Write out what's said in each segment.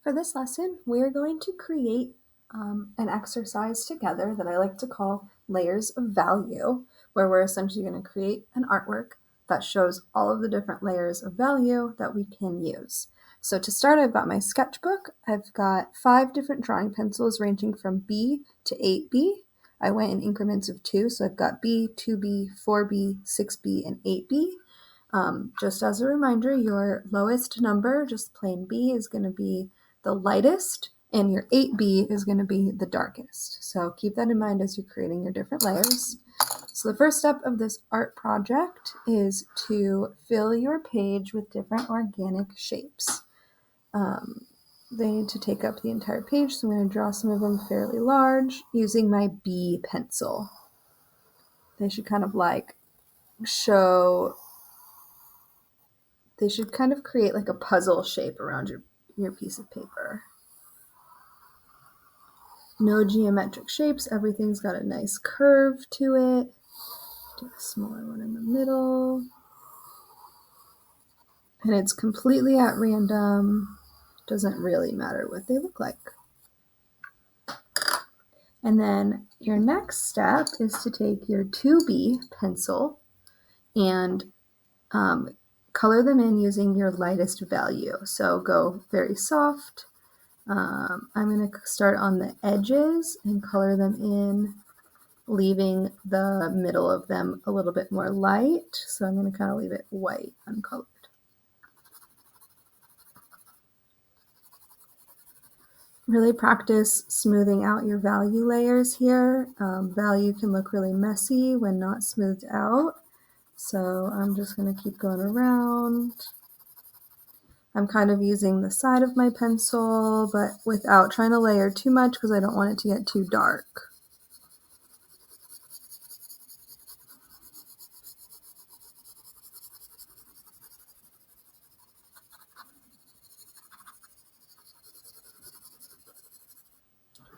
For this lesson, we're going to create an exercise together that I like to call layers of value, where we're essentially going to create an artwork that shows all of the different layers of value that we can use. So to start, I've got my sketchbook. I've got 5 different drawing pencils ranging from B to 8B. I went in increments of 2, so I've got B, 2B, 4B, 6B, and 8B. Just as a reminder, your lowest number, just plain B, is going to be the lightest, and your 8B is going to be the darkest. So keep that in mind as you're creating your different layers. So the first step of this art project is to fill your page with different organic shapes. They need to take up the entire page, so I'm going to draw some of them fairly large using my B pencil. They should kind of create like a puzzle shape around your piece of paper. No geometric shapes, everything's got a nice curve to it. Do a smaller one in the middle. And it's completely at random. Doesn't really matter what they look like. And then your next step is to take your 2B pencil and color them in using your lightest value. So go very soft. I'm going to start on the edges and color them in, leaving the middle of them a little bit more light. So I'm going to kind of leave it white, uncolored. Really practice smoothing out your value layers here. Value can look really messy when not smoothed out. So I'm just going to keep going around. I'm kind of using the side of my pencil, but without trying to layer too much because I don't want it to get too dark.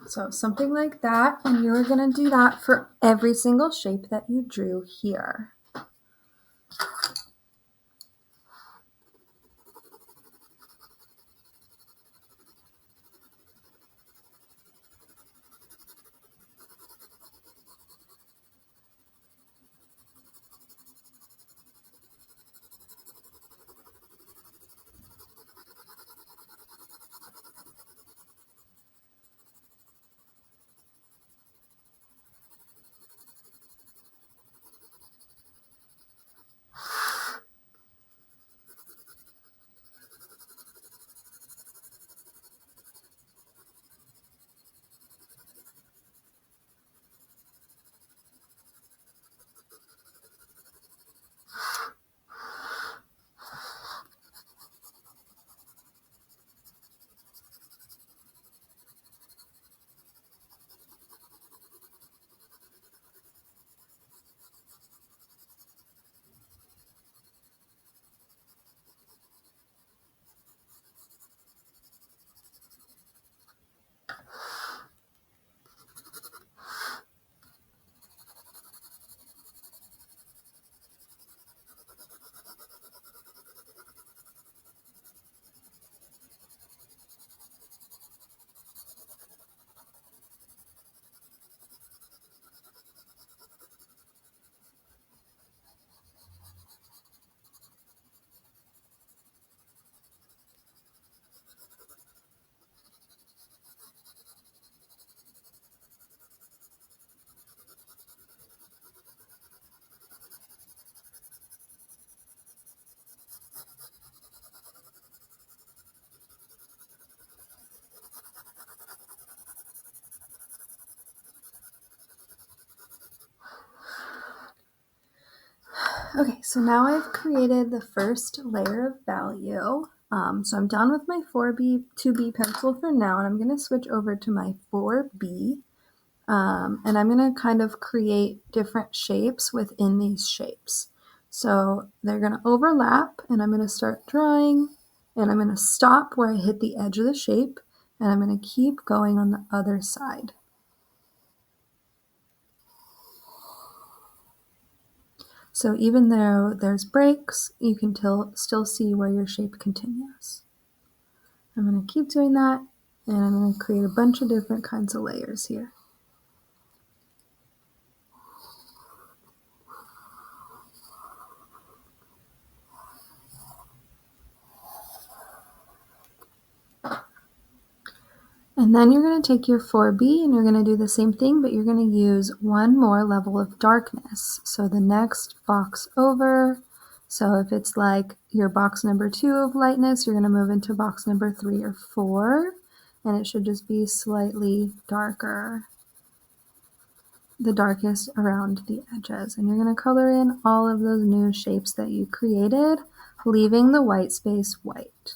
So something like that, and you're going to do that for every single shape that you drew here. Okay, so now I've created the first layer of value. So I'm done with my 2B pencil for now, and I'm going to switch over to my 4B. And I'm going to kind of create different shapes within these shapes. So they're going to overlap, and I'm going to start drawing, and I'm going to stop where I hit the edge of the shape, and I'm going to keep going on the other side. So even though there's breaks, you can still see where your shape continues. I'm going to keep doing that, and I'm going to create a bunch of different kinds of layers here. And then you're going to take your 4B and you're going to do the same thing, but you're going to use one more level of darkness. So the next box over, so if it's like your box number 2 of lightness, you're going to move into box number 3 or 4, and it should just be slightly darker, the darkest around the edges. And you're going to color in all of those new shapes that you created, leaving the white space white.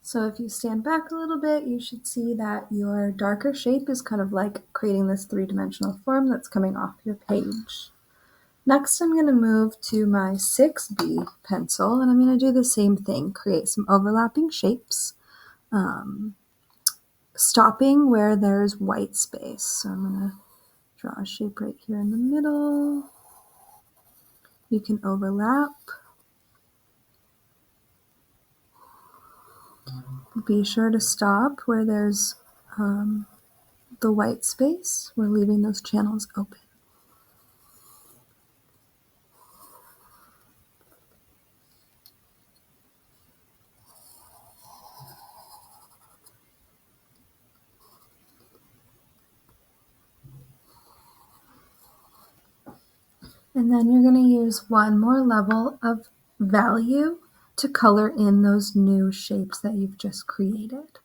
So if you stand back a little bit, you should see that your darker shape is kind of like creating this three-dimensional form that's coming off your page. Next, I'm going to move to my 6B pencil, and I'm going to do the same thing, create some overlapping shapes, stopping where there's white space. So I'm going to draw a shape right here in the middle. You can overlap. Be sure to stop where there's the white space. We're leaving those channels open. And then you're going to use one more level of value to color in those new shapes that you've just created.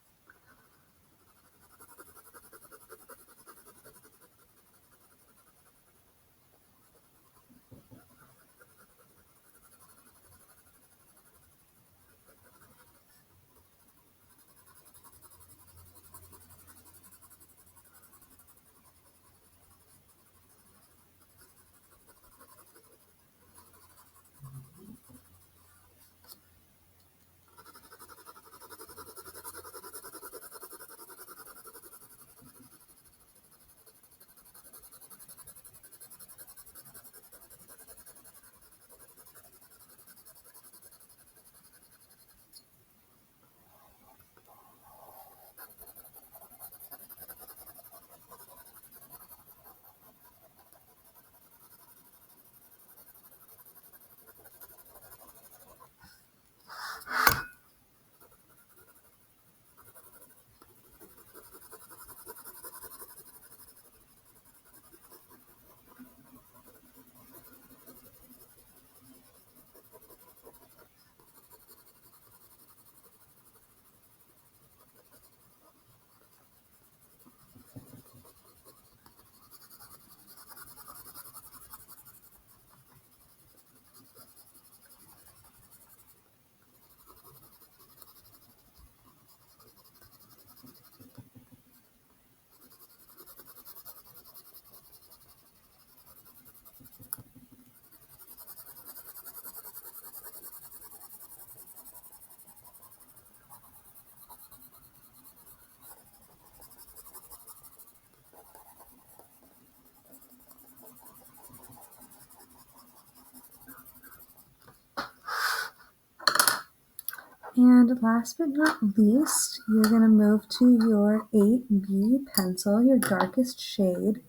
And last but not least, you're going to move to your 8B pencil, your darkest shade,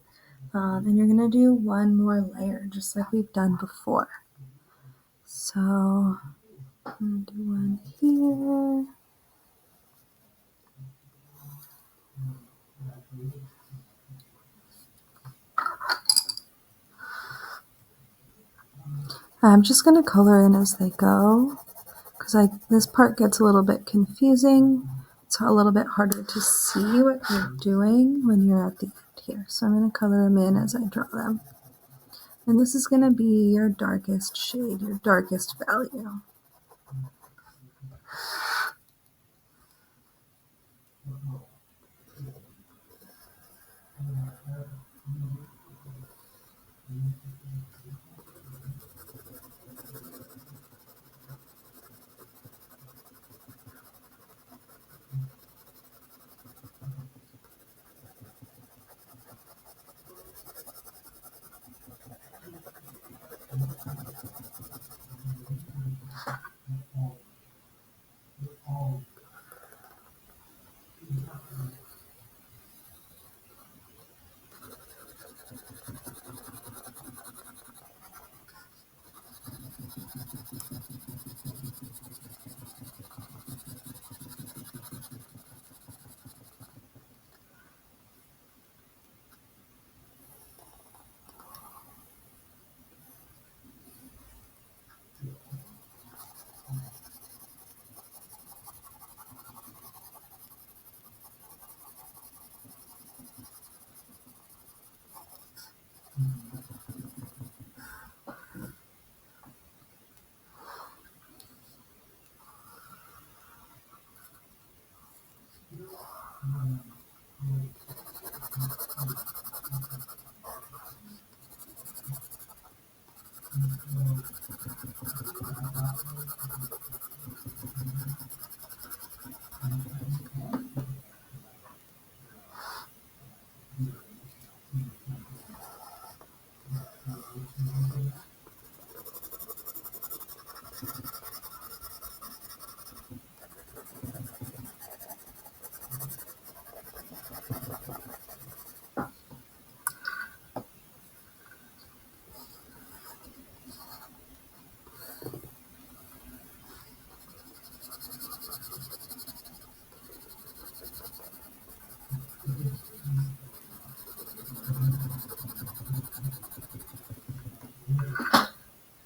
and you're going to do one more layer, just like we've done before. So I'm going to do one here. I'm just going to color in as they go, because this part gets a little bit confusing. It's a little bit harder to see what you're doing when you're at the end here. So I'm going to color them in as I draw them. And this is going to be your darkest shade, your darkest value.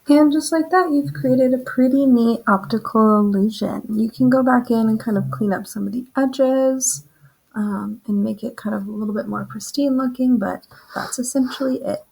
And just like that, you've created a pretty neat optical illusion. You can go back in and kind of clean up some of the edges and make it kind of a little bit more pristine looking, but that's essentially it.